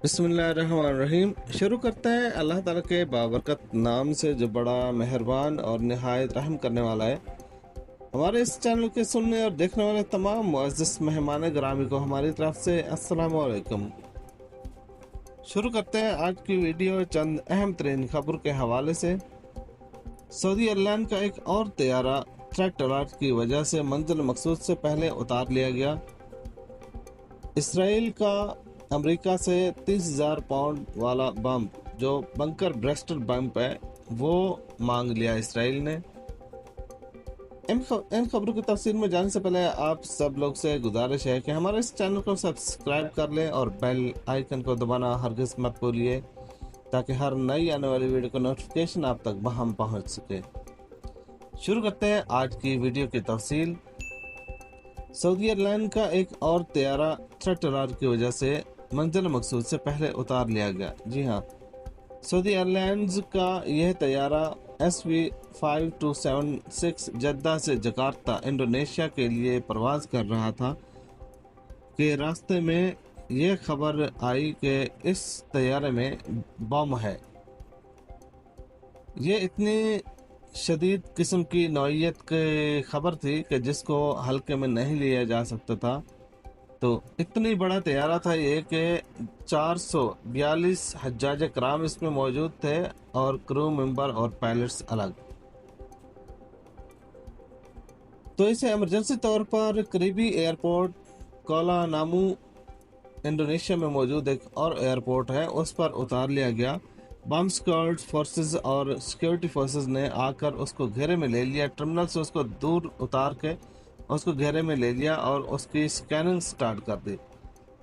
بسم اللہ الرحمن الرحیم۔ شروع کرتے ہیں اللہ تعالیٰ کے بابرکت نام سے جو بڑا مہربان اور نہایت رحم کرنے والا ہے۔ ہمارے اس چینل کے سننے اور دیکھنے والے تمام معزز مہمان گرامی کو ہماری طرف سے السلام علیکم۔ شروع کرتے ہیں آج کی ویڈیو چند اہم ترین خبر کے حوالے سے۔ سعودی ایئر لائن کا ایک اور طیارہ تھریٹ الرٹ کی وجہ سے منزل مقصود سے پہلے اتار لیا گیا۔ اسرائیل کا امریکہ سے 30,000 پاؤنڈ والا بم جو بنکر برسٹر بم ہے وہ مانگ لیا اسرائیل نے۔ ان خبروں کی تفصیل میں جانے سے پہلے آپ سب لوگ سے گزارش ہے کہ ہمارے اس چینل کو سبسکرائب کر لیں اور بیل آئیکن کو دبانا ہرگز مت بھولیے تاکہ ہر نئی آنے والی ویڈیو کا نوٹیفیکیشن آپ تک بہم پہنچ سکے۔ شروع کرتے ہیں آج کی ویڈیو کی تفصیل۔ سعودی ایئر لائن کا ایک اور طیارہ تھریٹ الرٹ کی وجہ سے منزل مقصود سے پہلے اتار لیا گیا۔ جی ہاں، سعودی ایئر لائنز کا یہ طیارہ SV5276 جدہ سے جکارتہ انڈونیشیا کے لیے پرواز کر رہا تھا کہ راستے میں یہ خبر آئی کہ اس طیارے میں بم ہے۔ یہ اتنی شدید قسم کی نوعیت کی خبر تھی کہ جس کو ہلکے میں نہیں لیا جا سکتا تھا۔ تو اتنی بڑا طیارہ تھا یہ کہ 442 حجاج کرام اس میں موجود تھے اور کرو ممبر اور پائلٹس الگ۔ تو اسے ایمرجنسی طور پر قریبی ایئرپورٹ کولا نامو انڈونیشیا میں موجود ایک اور ایئرپورٹ ہے اس پر اتار لیا گیا۔ بم اسکواڈ فورسز اور سیکیورٹی فورسز نے آ کر اس کو گھیرے میں لے لیا۔ ٹرمینل سے اس کو دور اتار کے اس کو گھیرے میں لے لیا اور اس کی سکیننگ سٹارٹ کر دی۔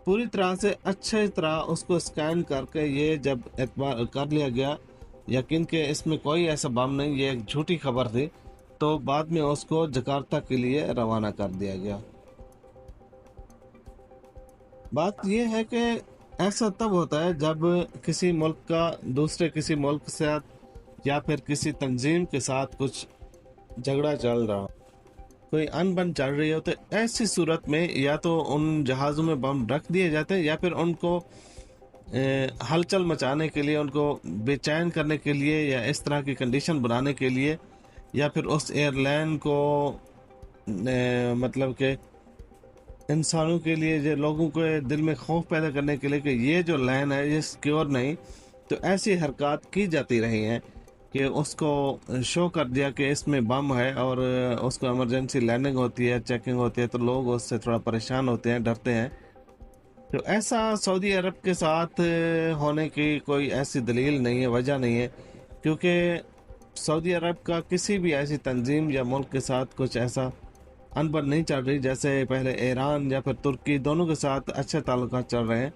پوری طرح سے اچھے طرح اس کو سکین کر کے یہ جب اعتبار کر لیا گیا یقین کہ اس میں کوئی ایسا بم نہیں، یہ ایک جھوٹی خبر تھی، تو بعد میں اس کو جکارتہ کے لیے روانہ کر دیا گیا۔ بات یہ ہے کہ ایسا تب ہوتا ہے جب کسی ملک کا دوسرے کسی ملک کے ساتھ یا پھر کسی تنظیم کے ساتھ کچھ جھگڑا چل رہا ہو، کوئی انبن چل رہی ہو، تو ایسی صورت میں یا تو ان جہازوں میں بم رکھ دیے جاتے ہیں یا پھر ان کو ہلچل مچانے کے لیے، ان کو بے چین کرنے کے لیے یا اس طرح کی کنڈیشن بنانے کے لیے، یا پھر اس ایئر لائن کو مطلب کہ انسانوں کے لیے جو لوگوں کے دل میں خوف پیدا کرنے کے لیے کہ یہ جو لائن ہے یہ سیکیور نہیں، تو ایسی حرکات کی جاتی رہی ہیں کہ اس کو شو کر دیا کہ اس میں بم ہے اور اس کو ایمرجنسی لینڈنگ ہوتی ہے، چیکنگ ہوتی ہے، تو لوگ اس سے تھوڑا پریشان ہوتے ہیں، ڈرتے ہیں۔ تو ایسا سعودی عرب کے ساتھ ہونے کی کوئی ایسی دلیل نہیں ہے، وجہ نہیں ہے، کیونکہ سعودی عرب کا کسی بھی ایسی تنظیم یا ملک کے ساتھ کچھ ایسا انبن نہیں چل رہی، جیسے پہلے ایران یا پھر ترکی دونوں کے ساتھ اچھے تعلقات چل رہے ہیں۔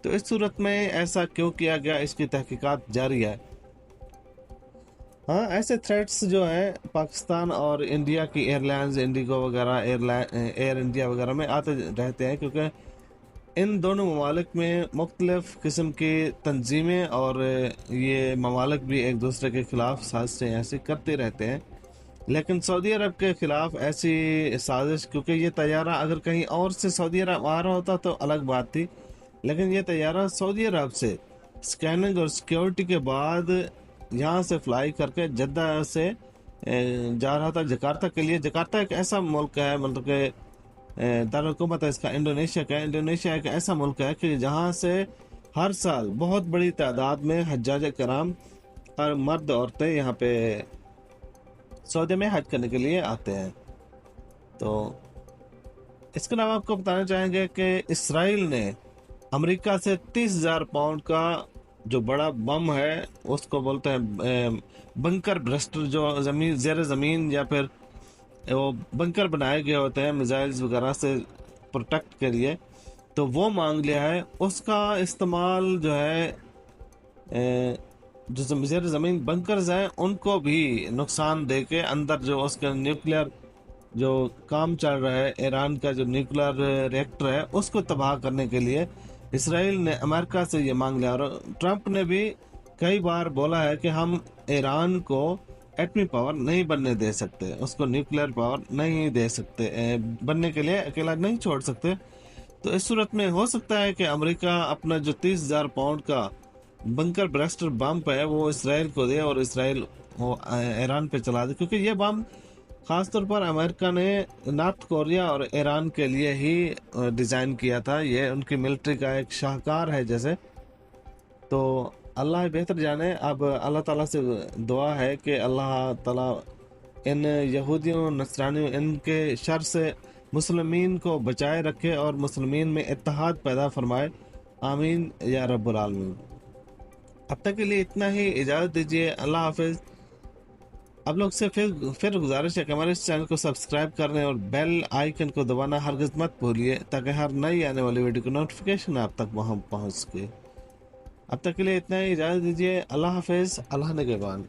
تو اس صورت میں ایسا کیوں کیا گیا، اس کی تحقیقات جاری ہے۔ ہاں، ایسے تھریٹس جو ہیں پاکستان اور انڈیا کی ایئر لائنز، انڈیگو وغیرہ، ایئر انڈیا وغیرہ میں آتے رہتے ہیں، کیونکہ ان دونوں ممالک میں مختلف قسم کی تنظیمیں اور یہ ممالک بھی ایک دوسرے کے خلاف سازشیں ایسی کرتے رہتے ہیں۔ لیکن سعودی عرب کے خلاف ایسی سازش، کیونکہ یہ طیارہ اگر کہیں اور سے سعودی عرب آ رہا ہوتا تو الگ بات تھی، لیکن یہ طیارہ سعودی عرب سے سکیننگ اور سیکیورٹی کے بعد یہاں سے فلائی کر کے جدہ سے جا رہا تھا جکارتہ کے لیے۔ جکارتہ ایک ایسا ملک ہے، مطلب کہ دارالحکومت ہے اس کا انڈونیشیا کا۔ انڈونیشیا ایک ایسا ملک ہے کہ جہاں سے ہر سال بہت بڑی تعداد میں حجاج کرام اور مرد عورتیں یہاں پہ سعودی میں حج کرنے کے لیے آتے ہیں۔ تو اس کے علاوہ آپ کو بتانا چاہیں گے کہ اسرائیل نے امریکہ سے 30,000 پاؤنڈ کا جو بڑا بم ہے اس کو بولتے ہیں بنکر برسٹر، جو زیر زمین یا پھر وہ بنکر بنائے گئے ہوتے ہیں میزائلز وغیرہ سے پروٹیکٹ کے لیے، تو وہ مانگ لیا ہے۔ اس کا استعمال جو ہے جو زیر زمین بنکرز ہیں ان کو بھی نقصان دے کے اندر جو اس کا نیوکلیئر جو کام چل رہا ہے، ایران کا جو نیوکلیئر ریکٹر ہے اس کو تباہ کرنے کے لیے اسرائیل نے امریکہ سے یہ مانگ لیا۔ اور ٹرمپ نے بھی کئی بار بولا ہے کہ ہم ایران کو ایٹمی پاور نہیں بننے دے سکتے، اس کو نیوکلیئر پاور نہیں دے سکتے، بننے کے لیے اکیلا نہیں چھوڑ سکتے۔ تو اس صورت میں ہو سکتا ہے کہ امریکہ اپنا جو 30,000 پاؤنڈ کا بنکر برسٹر بم ہے وہ اسرائیل کو دے اور اسرائیل وہ ایران پہ چلا دے، کیونکہ یہ بم خاص طور پر امریکہ نے نارتھ کوریا اور ایران کے لیے ہی ڈیزائن کیا تھا. یہ ان کی ملٹری کا ایک شاہکار ہے جیسے. تو اللہ بہتر جانے. اب اللہ تعالیٰ سے دعا ہے کہ اللہ تعالیٰ ان یہودیوں نصرانیوں ان کے شر سے مسلمین کو بچائے رکھے اور مسلمین میں اتحاد پیدا فرمائے. آمین یا رب العالمین. اب تک کے لیے اتنا ہی، اجازت دیجیے. اللہ حافظ. آپ لوگ سے پھر گزارش ہے کہ ہمارے اس چینل کو سبسکرائب کرنے اور بیل آئیکن کو دبانا ہرگز مت بھولیے تاکہ ہر نئی آنے والی ویڈیو کی نوٹیفیکیشن آپ تک وہاں پہنچ سکے. اب تک کے لیے اتنا ہی، اجازت دیجیے. اللہ حافظ. اللہ نگہبان.